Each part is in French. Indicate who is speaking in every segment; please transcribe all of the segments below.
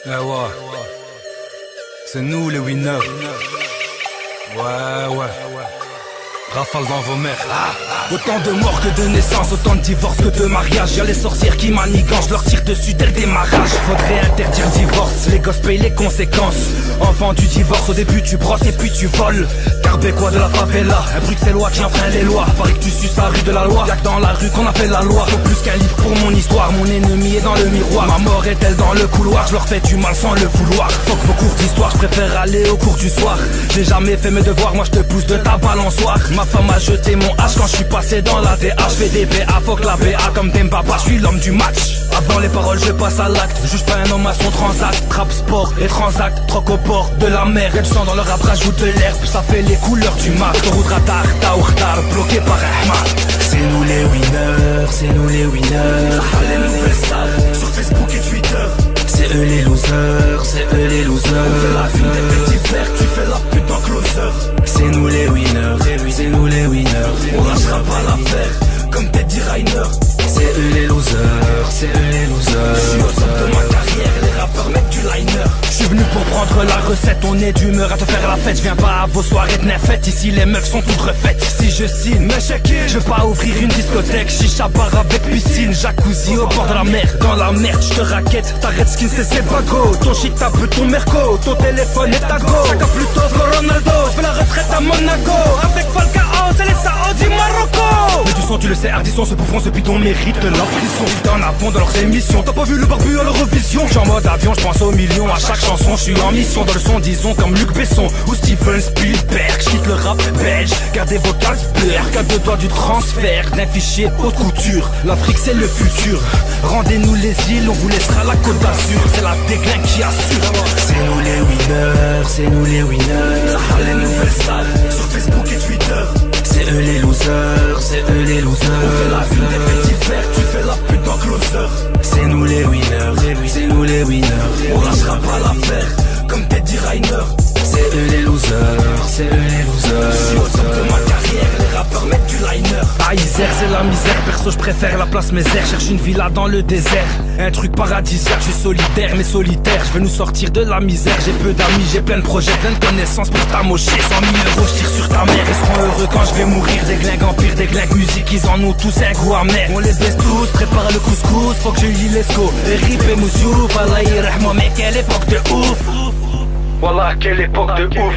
Speaker 1: Eh ouais, c'est nous les winners. Ouais. Rafale dans vos mères.
Speaker 2: Autant de morts que de naissances, autant de divorces que de mariages. Y'a les sorcières qui manigantent, je leur tire dessus dès le démarrage. Faudrait interdire le divorce, les gosses payent les conséquences. Enfant du divorce, au début tu brosses et puis tu voles. Carbécois de la favela, un bruxellois qui enfreint les lois. Pareil que tu suces la rue de la loi, y'a que dans la rue qu'on a fait la loi. Faut plus qu'un livre pour mon histoire, mon ennemi est dans le miroir. Ma mort est-elle dans le couloir, je leur fais du mal sans le vouloir. Fuck vos cours d'histoire, je préfère aller au cours du soir. J'ai jamais fait mes devoirs, moi je te pousse de ta balançoire. Ma femme a jeté mon H quand je suis passé dans la DH. Fais des BA, fuck la BA comme Dembaba, je suis l'homme du match. Avant les paroles je passe à l'acte, juge pas un homme à son transact. Trap sport et transact, troc au port de la mer. Y'a du sang dans le rap, rajoute de l'herbe, ça fait les couleurs du mat. Route radar, ta ou retard, bloqué par Ahmad.
Speaker 3: C'est nous les winners, c'est nous les winners.
Speaker 2: Les nouvelles salles, sur Facebook et Twitter.
Speaker 3: C'est eux les losers, c'est eux les losers.
Speaker 2: On fait la une des petits verres, tu fais la pute en closer.
Speaker 3: C'est nous les winners, c'est nous les winners.
Speaker 2: On lâchera pas l'affaire, comme Teddy Reiner.
Speaker 3: C'est eux les losers, c'est eux les losers.
Speaker 2: Je suis au top de ma carrière, les rappeurs mettent du liner. Je suis venu pour prendre la recette, on est d'humeur à te faire la fête. Je viens pas à vos soirées de nefette, ici les meufs sont toutes refaites. Si je signe, mais je veux pas ouvrir une discothèque. Chicha bar avec piscine, jacuzzi au bord de la mer. Dans la merde, je te raquette, ta Redskins c'est bago. Ton shit tape ton merco, ton téléphone est à go. Chacun plutôt que Ronaldo, je fais la retraite à Monaco. Avec Falcao, c'est les Saoudis Marocco. Mais du son tu le sais, Ardisson, ce bouffon, ce bidon mérite la prison. Ils en avant dans leurs émissions, t'as pas vu le barbu à l'Eurovision. J'suis en mode avion, j'pense aux millions à chaque chanson. J'suis en mission dans le son, disons comme Luc Besson ou Steven Spielberg. J'quitte le rap belge, gardez vos Carlsberg. À deux doigts du transfert d'un fichier haute couture. L'Afrique c'est le futur, rendez-nous les îles, on vous laissera la Côte d'Azur. C'est la déclin qui assure.
Speaker 3: C'est nous les winners, c'est nous les winners.
Speaker 2: Les nouvelles salles, sur Facebook et Twitter.
Speaker 3: C'est eux les losers, c'est eux les losers.
Speaker 2: On fait la une des petits verres, tu fais la pute en closer.
Speaker 3: C'est nous les winners, c'est nous les winners.
Speaker 2: On lâchera pas l'affaire, comme Teddy Reiner.
Speaker 3: C'est eux les losers, c'est eux les losers.
Speaker 2: Je suis au top de ma carrière, les rappeurs mettent du liner. Ah Isère c'est la misère, perso je préfère la place Mézère. Cherche une villa dans le désert, un truc paradisiaque. Je suis solidaire mais solitaire, je veux nous sortir de la misère. J'ai peu d'amis, j'ai plein de projets, plein de connaissances pour t'amocher. 100 000 euros je tire sur ta mère, ils seront heureux quand je vais mourir. Des glingues empire, des glingues musique, ils en ont tous un goût amer. On les baisse tous, prépare le couscous, faut que je lis l'esco. Et rip et moussouf, Allah yirahmo, mais quelle époque de ouf. Voilà, quelle époque de ouf.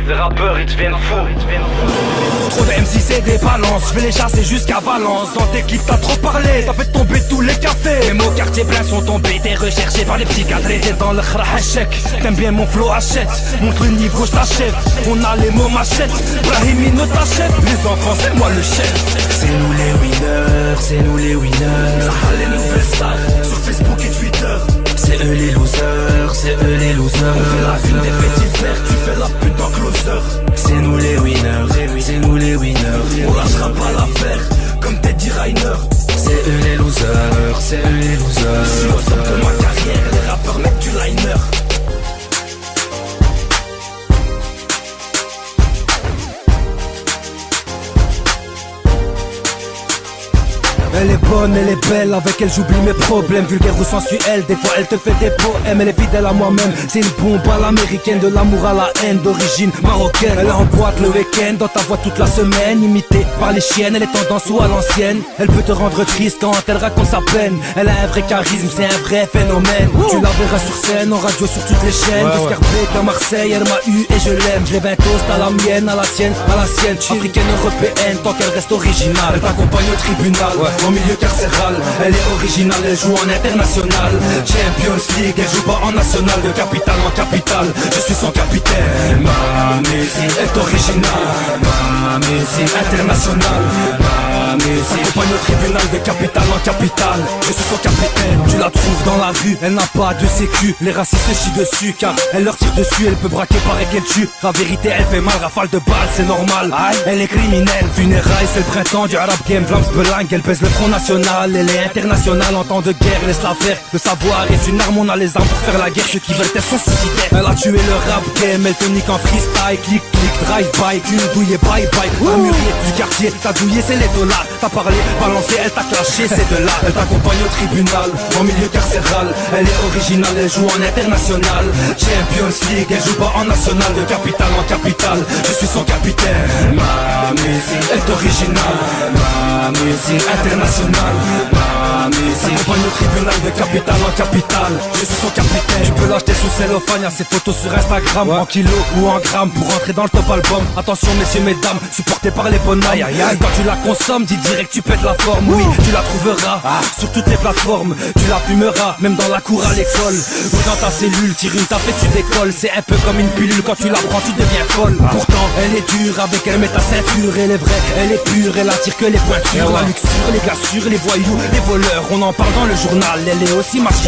Speaker 2: Les rappeurs ils deviennent fous. Trop de MC c'est des balances, je vais les chasser jusqu'à Valence. Dans tes clips t'as trop parlé, t'as fait tomber tous les cafés. Les mots quartier plein sont tombés, t'es recherché par les psychiatres. T'es dans le khra hachek, t'aimes bien mon flow achète. Montre le niveau je t'achève, on a les mots machette. Brahimi ne t'achète, les enfants c'est moi le chef.
Speaker 3: C'est nous les winners, c'est nous les winners.
Speaker 2: Les nouvelles salles, sur Facebook et Twitter.
Speaker 3: C'est eux les losers, c'est eux les losers.
Speaker 2: On fait la une des petits verres, tu fais la pute en closer.
Speaker 3: C'est nous les winners, c'est nous les winners.
Speaker 2: On lâchera pas l'affaire, comme Teddy Reiner.
Speaker 3: C'est eux les losers, c'est eux les losers.
Speaker 2: Je suis au top de ma carrière, les rappeurs mettent du liner. Elle est bonne, elle est belle, avec elle j'oublie mes problèmes. Vulgaire ou sensuelle, des fois elle te fait des poèmes. Elle est fidèle à moi-même, c'est une bombe à l'américaine. De l'amour à la haine, d'origine marocaine. Elle est en boîte le week-end, dans ta voix toute la semaine. Imitée par les chiennes, elle est tendance ou à l'ancienne. Elle peut te rendre triste quand elle raconte sa peine. Elle a un vrai charisme, c'est un vrai phénomène. Tu la verras sur scène, en radio, sur toutes les chaînes. De Scarbeck à Marseille, elle m'a eu et je l'aime. Je lève un toast à la mienne, à la tienne, à la sienne. Africaine, européenne, tant qu'elle reste originale. Elle t'accompagne au tribunal, au milieu carcéral. Elle est originale, elle joue en international. Champions League, elle joue pas en national. De capitale en capitale, je suis son capitaine. Ma musique est originale, ma musique internationale. Ma musique accompagne au tribunal. De capitale en capitale, je suis son capitaine. Tu la trouves dans la rue, elle n'a pas de sécu. Les racistes se chient dessus car elle leur tire dessus. Elle peut braquer, pareil qu'elle tue. La vérité elle fait mal, rafale de balles, c'est normal. Elle est criminelle, funérailles, c'est le printemps du Arab Game. Vlams Belang, elle pèse le front national. Elle est internationale en temps de guerre, laisse-la faire. Le savoir est une arme, on a les armes pour faire la guerre. Ceux qui veulent être sont suicidaires. Elle a tué le rap game, elle te nique en freestyle. Clic, clic, drive-by, une douille et bye-bye. Un mûrier du quartier, ta douillé c'est les dollars. t'as parlé, balancé, elle t'a clashé, c'est de là. Elle t'accompagne au tribunal, en milieu carcéral. Elle est originale, elle joue en international. Champions League, elle joue pas en national. De capitale en capitale, je suis son capitaine. Ma musique est originale, ma musique internationale. Ma musique s'accompagne au tribunal, de capitale en capitale. Je suis son capitaine. Tu peux l'acheter sous cellophane, y'a ses photos sur Instagram, en kilos ou en grammes, pour rentrer dans le top album. Attention messieurs, mesdames, supporté par les bonnes âmes. Quand tu la consommes, dis direct tu pètes la forme. Oui, tu la trouveras sur toutes les plateformes. Tu la fumeras, même dans la cour à l'école. Ou dans ta cellule, tire une tape et tu décolles. C'est un peu comme une pilule, quand tu la prends tu deviens folle. Pourtant elle est dure, avec elle mets ta ceinture. Elle est vraie, elle est pure, elle attire que les pointures. La luxure, les glaçures, les voyous, les voleurs, on en parle dans le journal. Elle est aussi machine.